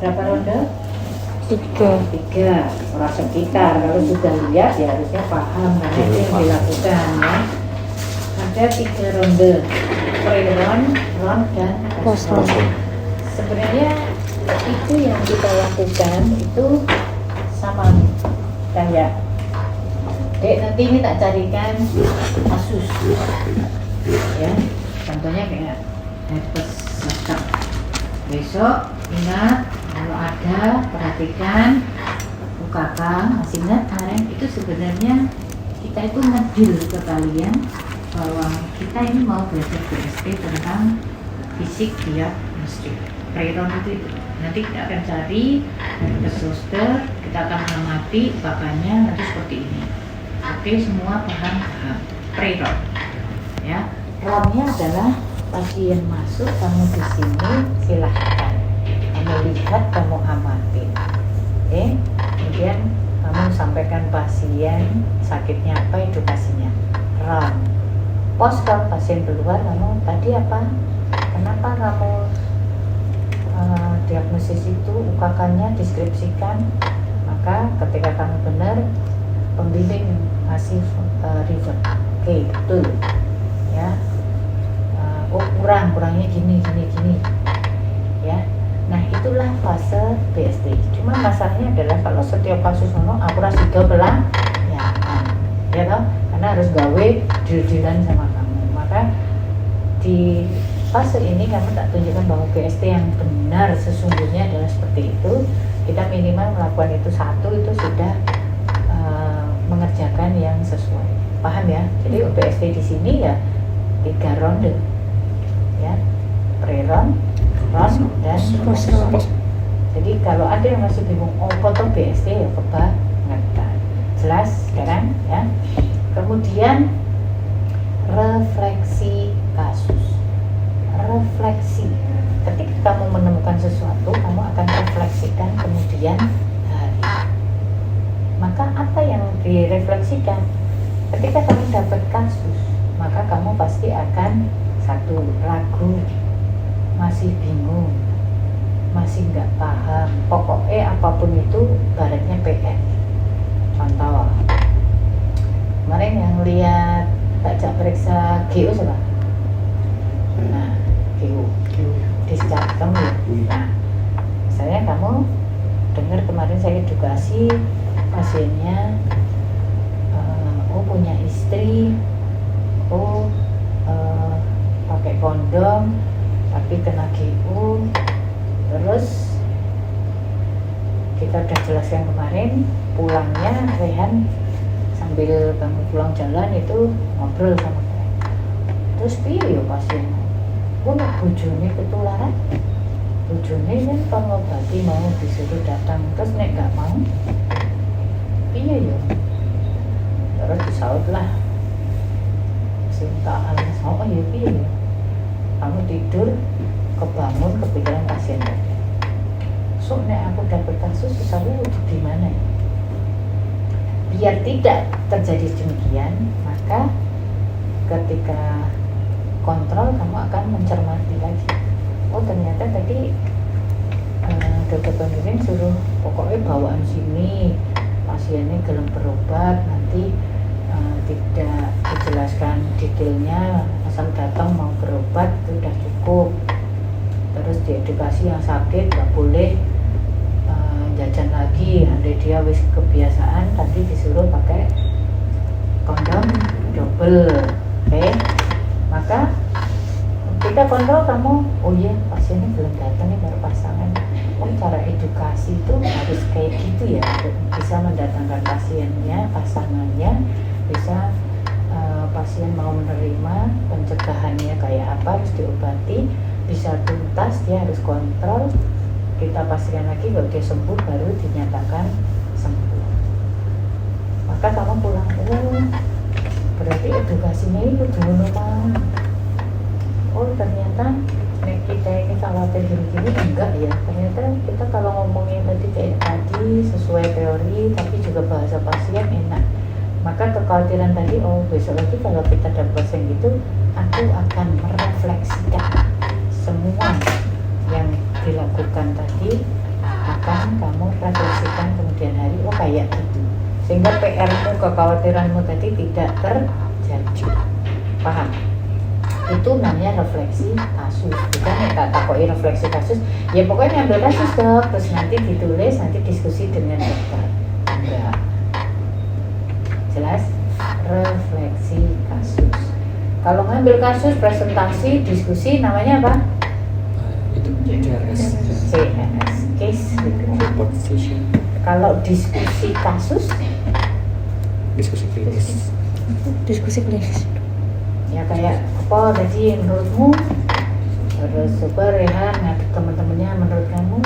berapa ronde? 3. Orang sekitar kalau sudah lihat ya harusnya paham karena itu yang dilakukan ya. Ada 3 ronde, pre-run, run, dan post-run. Sebenarnya itu yang kita lakukan itu sama kayak Dek, nanti ini tak carikan kasus ya, contohnya kayak herpes zoster. Besok ingat kalau ada perhatikan UKK, masih ingat kemarin itu sebenarnya kita itu ngedil ke kalian bahwa kita ini mau belajar BST tentang fisik diagnostik. Pre-run itu nanti kita akan cari herpes zoster, kita akan mengamati UKK-nya nanti seperti ini. Oke, semua paham? Pre-run ya. Runnya adalah pasien masuk, kamu di sini silahkan kamu lihat, kamu amatin. Oke, kemudian kamu sampaikan pasien sakitnya apa, edukasinya. Run. Post-run, pasien keluar, kamu tadi apa, kenapa kamu diagnosis itu, UKK-nya deskripsikan. Maka ketika kamu benar, pembimbing masih revert. Oke, betul ya. Oh kurangnya gini ya. Nah itulah fase BST. Cuma masalahnya adalah kalau setiap kasus aku rasa ya kan, karena harus gawe deal-dealan sama kamu. Maka di fase ini kamu tak tunjukkan bahwa BST yang benar sesungguhnya adalah seperti itu. Kita minimal melakukan itu satu, itu sudah mengerjakan yang sesuai. Paham ya? Jadi BST di sini ya 3 ronde ya, pre-run, run, dan post-run. Jadi kalau ada yang masih bingung, oh foto BST ya kebangetan. Jelas sekarang ya. Kemudian refleksi kasus. Refleksi. Ketika kamu menemukan sesuatu, kamu akan refleksikan kemudian hari. Maka apa yang direfleksikan? Ketika kamu dapat kasus, maka kamu pasti akan satu, ragu, masih bingung, masih nggak paham. Pokoknya apapun itu baratnya PR. Contoh, kemarin yang lihat tak periksa GU siapa? Nah, GU discatem ya. Nah, misalnya kamu dengar kemarin saya edukasi pasiennya, oh punya istri, pakai kondom tapi kena GU. Terus kita udah jelaskan kemarin, pulangnya Rehan sambil kamu pulang jalan itu ngobrol sama saya. Terus piye ya pasien? Nek bojone ketularan, bojone kan pengobati mau disuruh datang, terus nek gak mau piye ya? Terus disautlah cinta alas, oh ya piye ya? Kamu tidur, kebangun kepikiran pasien tadi. So nek aku dapat kasus susahnya gimana ya? Biar tidak terjadi demikian, maka ketika kontrol kamu akan mencermati lagi. Oh ternyata tadi dokter pembimbing suruh pokoknya bawaan sini, pasiennya gelem berobat, nanti tidak dijelaskan detailnya, asal datang mau berobat itu sudah cukup. Terus diedukasi yang sakit nggak boleh jajan lagi, andai dia wis kebiasaan tadi disuruh pakai kondom double. Oke, maka kita kontrol kamu, oh iya pasiennya belum datang nih baru pasangan. Oh cara edukasi itu harus kayak gitu ya, bisa mendatangkan pasiennya, pasangannya, bisa pasien mau menerima pencegahannya kayak apa, harus diobati, bisa tuntas, dia harus kontrol. Kita pastikan lagi kalau dia sembuh baru dinyatakan sembuh. Maka kamu pulang, oh berarti edukasinya itu dulu mau. Oh ternyata kita ini khawatir gini-gini, enggak ya. Ternyata kita kalau ngomongin tadi kayak tadi sesuai teori tapi juga bahasa pasien enak. Maka kekhawatiran tadi, oh besok lagi kalau kita dapat pasien gitu, aku akan merefleksikan semua yang dilakukan tadi pelan-pelan kamu refleksikan kemudian hari, oh kayak gitu, sehingga PR-mu, kekhawatiranmu tadi tidak terjadi. Paham? Itu namanya refleksi kasus. Bukan ya tak takoi refleksi kasus, ya pokoknya ambil kasus dok, terus nanti ditulis, nanti diskusi dengan dokter. Enggak. Jelas? Refleksi kasus. Kalau ngambil kasus, presentasi, diskusi, namanya apa? Itu CRS. CRS, case Report session. Kalau diskusi kasus, Diskusi klinis. Diskusi klinis. ya kayak apa tadi menurutmu, terus coba Rehan ngadep teman-temannya menurut kamu,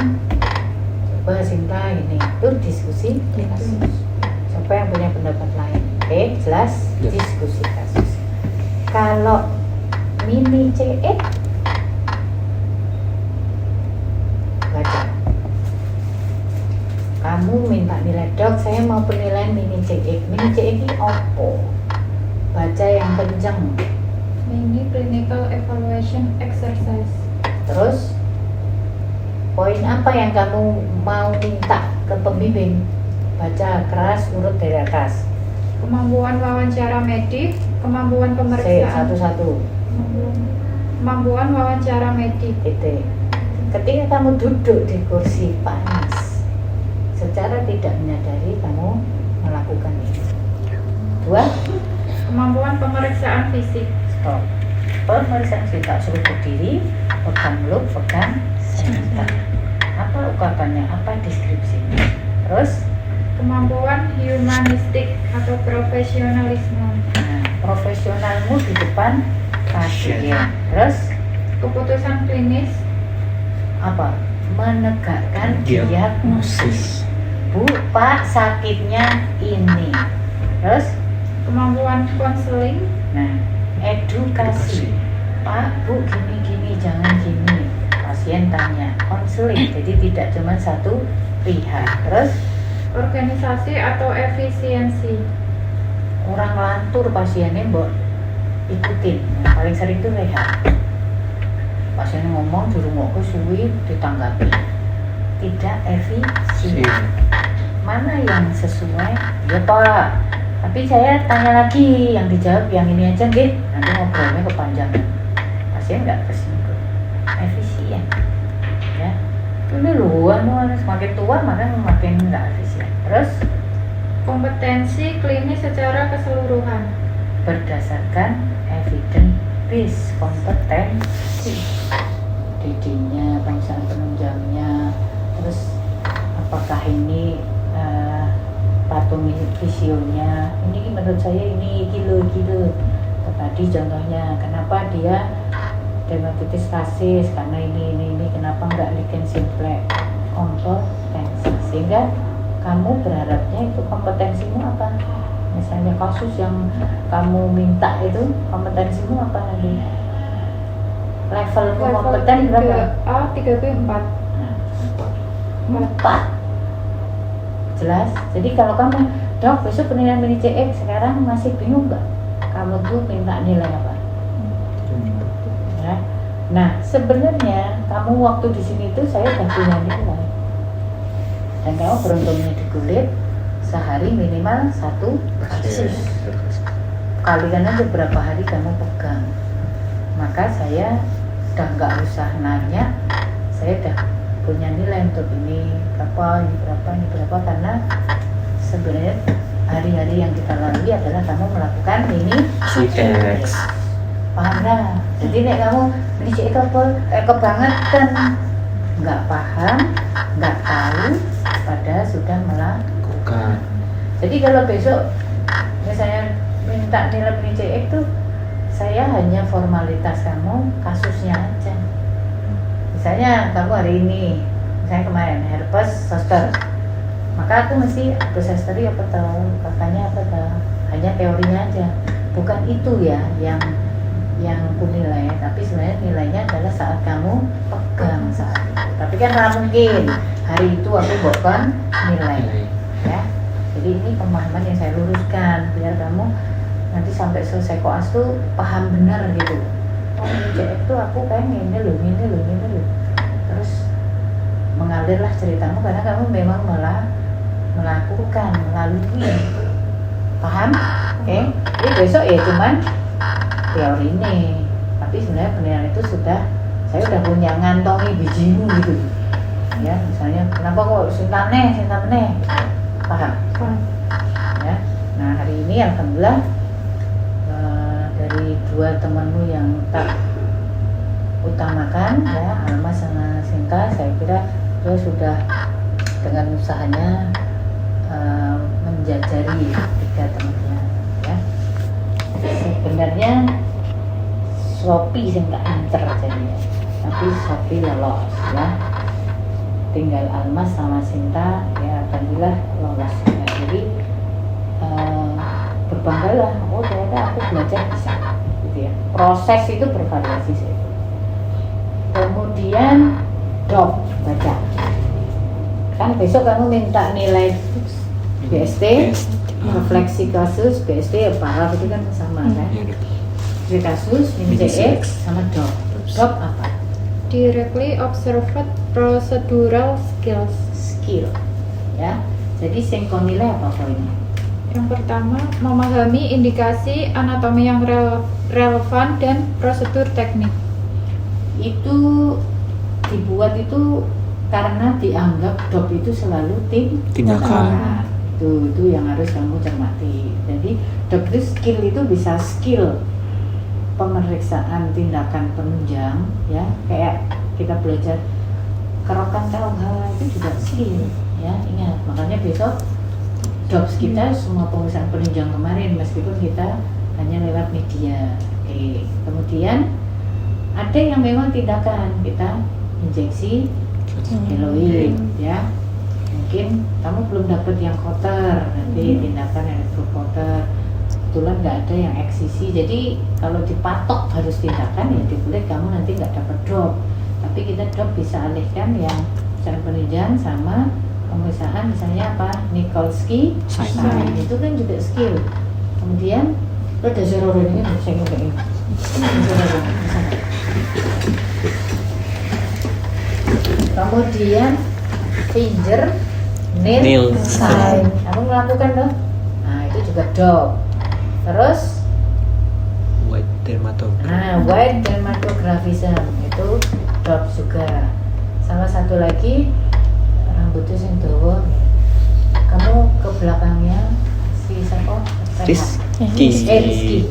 coba Sinta ini, itu diskusi kasus. Siapa yang punya pendapat lain? Oke, jelas? Ya. Diskusi kasus. Kalau mini CE, baca. Kamu minta nilai dok, saya mau penilaian mini CE. Mini CE ini opo? Baca yang kenceng. Mini clinical evaluation exercise. Terus poin apa yang kamu mau minta ke pembimbing? Baca keras, urut dari atas. Kemampuan wawancara medik, kemampuan C pemeriksaan. satu-satu. Kemampuan wawancara medik. Titik. Ketika kamu duduk di kursi panas, secara tidak menyadari kamu melakukan ini. 2. Kemampuan pemeriksaan fisik. Stop. Pemeriksaan kita suruh berdiri, pegang loop, pegang senjata. Apa ungkapannya? Apa deskripsinya? Terus, Kemampuan humanistik atau profesionalisme. nah, profesionalmu di depan pasien. Terus, Keputusan klinis. apa? Menegakkan diagnosis. Bu, Pak, sakitnya ini. Terus, Kemampuan konseling. nah, edukasi. Pak, Bu, gini-gini, jangan gini. Pasien tanya, konseling. Jadi tidak cuma satu pihak. Terus, Organisasi atau efisiensi. orang lantur pasiennya mbok ikutin. Nah, paling sering itu rehat. Pasien ngomong dirungokku suwi ditanggapi. Tidak efisien. Mana yang sesuai? Ya Pak. Tapi saya tanya lagi, yang dijawab yang ini aja nggih. Nanti ngobrolnya kepanjangan. Pasien nggak tersinggung. Efisien. Ya. Ini loh, semakin tua mana makin nggak efisien. Terus Kompetensi klinis secara keseluruhan. berdasarkan evidence based, kompetensi, DD-nya, pemeriksaan penunjangnya, terus apakah ini patofisiolnya, ini menurut saya ini kilo. Tadi contohnya, kenapa dia dermatitis kasis, karena ini kenapa enggak lichen simplex, kompetensi. Sehingga kamu berharapnya itu kompetensimu apa? Misalnya kasus yang kamu minta itu kompetensimu apa nanti? Levelmu kompeten berapa? 3A, 3B, 4. Nah, 4. Jelas? Jadi kalau kamu, dok besok penilaian mini CX, sekarang masih bingung nggak? Kamu tuh minta nilai apa? Ya. Nah, sebenarnya kamu waktu di sini tuh saya udah punya nilai. Dan kamu beruntungnya di kulit sehari minimal 1 kasus. Kalikan aja berapa hari kamu pegang. Maka saya udah nggak usah nanya, saya udah punya nilai untuk ini berapa, ini berapa, karena sebenarnya hari-hari yang kita lalui adalah kamu melakukan ini CX. paham dah. Jadi nek kamu ini cek apa kebangetan, nggak paham, nggak tahu, padahal sudah melakukan. Jadi kalau besok misalnya minta nilai mini CX itu, saya hanya formalitas kamu kasusnya aja. Misalnya kamu hari ini, misalnya kemarin herpes zoster, maka aku mesti histeri apa tahu, kakaknya apa tahu, hanya teorinya aja, bukan itu ya yang aku nilai, tapi sebenarnya nilainya adalah saat kamu pegang saat itu. Tapi kan nggak mungkin hari itu aku bukan nilai, ya. Jadi ini pemahaman yang saya luruskan biar kamu nanti sampai selesai koas tuh paham benar gitu. Oh ini CF tuh aku kayak ini loh. Terus mengalirlah ceritamu karena kamu memang melakukan, melalui. Paham? Oke? Jadi besok ya cuman teori ini. Tapi sebenarnya penilaian itu saya udah punya ngantongi bijimu gitu. Ya, misalnya kenapa kok sintane? Paham? Ya. Nah, hari ini alhamdulillah dari dua temanmu yang tak utamakan ya, Alma sama Sinta, saya kira dia sudah dengan usahanya menjajari tiga temannya ya. Sebenarnya Shopee sing tak anter jadinya, tapi Shopee lolos ya. Tinggal Almas sama Sinta ya alhamdulillah lolos ya. Jadi berbanggalah, oh ternyata aku belajar bisa gitu ya. Proses itu bervariasi sih. Kemudian drop baca. Kan besok kamu minta nilai BST, refleksi kasus, BST ya parah itu kan sama kan? Refleksi kasus, min CX sama drop. Drop apa? Directly observed procedural skills. Skill ya. Jadi singkong nilai apa poinnya? Yang pertama, memahami indikasi anatomi yang relevan dan prosedur teknik. Itu dibuat itu karena dianggap DOP itu selalu Tindakan. Nah, itu yang harus kamu cermati. Jadi DOP itu skill itu bisa skill pemeriksaan tindakan penunjang ya, kayak kita belajar kerokan KUH itu juga skill ya. Ingat, makanya besok DOPS kita semua pemeriksaan penunjang kemarin meskipun kita hanya lewat media. Oke. Kemudian ada yang memang tindakan kita injeksi heroin ya. Mungkin kamu belum dapat yang kotor, nanti tindakan elektropoter. Kebetulan nggak ada yang eksisi, jadi kalau dipatok harus tindakan ya di kulit kamu nanti nggak dapat drop. Tapi kita drop bisa alihkan yang pemeriksaan penunjang sama pemeriksaan misalnya apa, Nikolsky sign itu kan juga skill. Kemudian lo ada zero ini saya ngomongin kemudian finger nail sign kamu melakukan dong. Nah itu juga drop. Terus White dermatography. white dermatographism itu drop juga. Sama satu lagi rambutnya yang dawa. Kamu ke belakangnya si siapa? Rizky.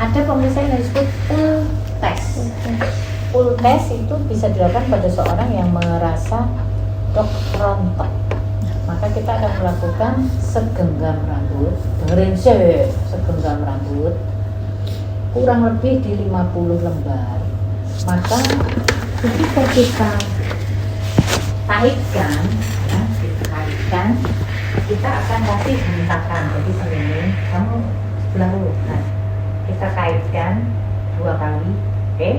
Ada pemeriksaan yang disebut full test. Full test itu bisa dilakukan pada seorang yang merasa dok rontok. Maka kita akan melakukan segenggam rambut. Dengerin sih, segenggam rambut kurang lebih di 50 lembar. Maka ketika kita taikkan, ya, kita akan kasih hentakan. Jadi segini, kamu sebelah dulu. Nah, kita kaitkan 2 kali, oke?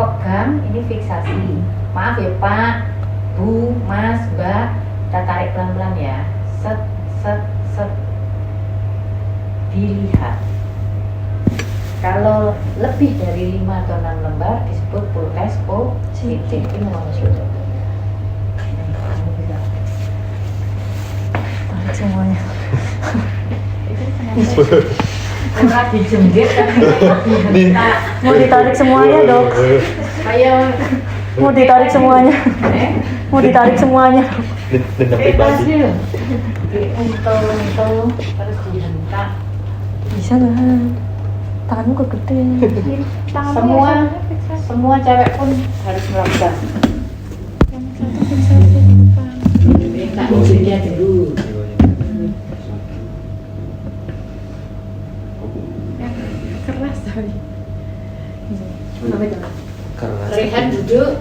Pegang, ini fiksasi. Maaf ya Pak, Bu, Mas, Mbak, kita tarik pelan-pelan ya. Set, set, set. Dilihat. Kalau lebih dari 5 atau 6 lembar disebut full test positif. Ini ngomong sudah. Tarik semuanya. Murah dijembit kan Mau ditarik semuanya dok. Ayo. Mau ditarik semuanya. Mau ditarik semuanya. Dendam pribadi. Untung harus dihentak. Bisa nggak? Tanganmu kegedean. Semua cewek pun harus melakukan. Yang satu fiksasi depan. Minta izinnya dulu. Keras tapi. Karena Rehan duduk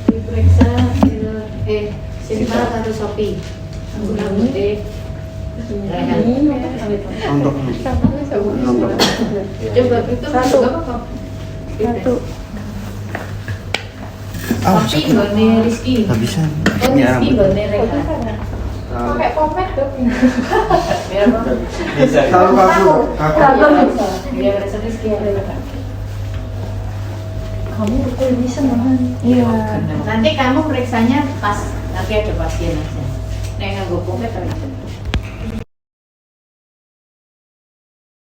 diperiksa Sinta atau Sophie. Aku rambutnya Rehan. Coba itu Satu. Sophie gone Rizky. Habisan. Oh Rizky gone Rehan. Pakai pomade dok. Biar apa? Tahu kaku. Biar rasa Rizky ada Rehan. kamu ini semangat. Iya. Nanti kamu periksanya pas nanti ada pasien aja. Nek nganggo poket terus.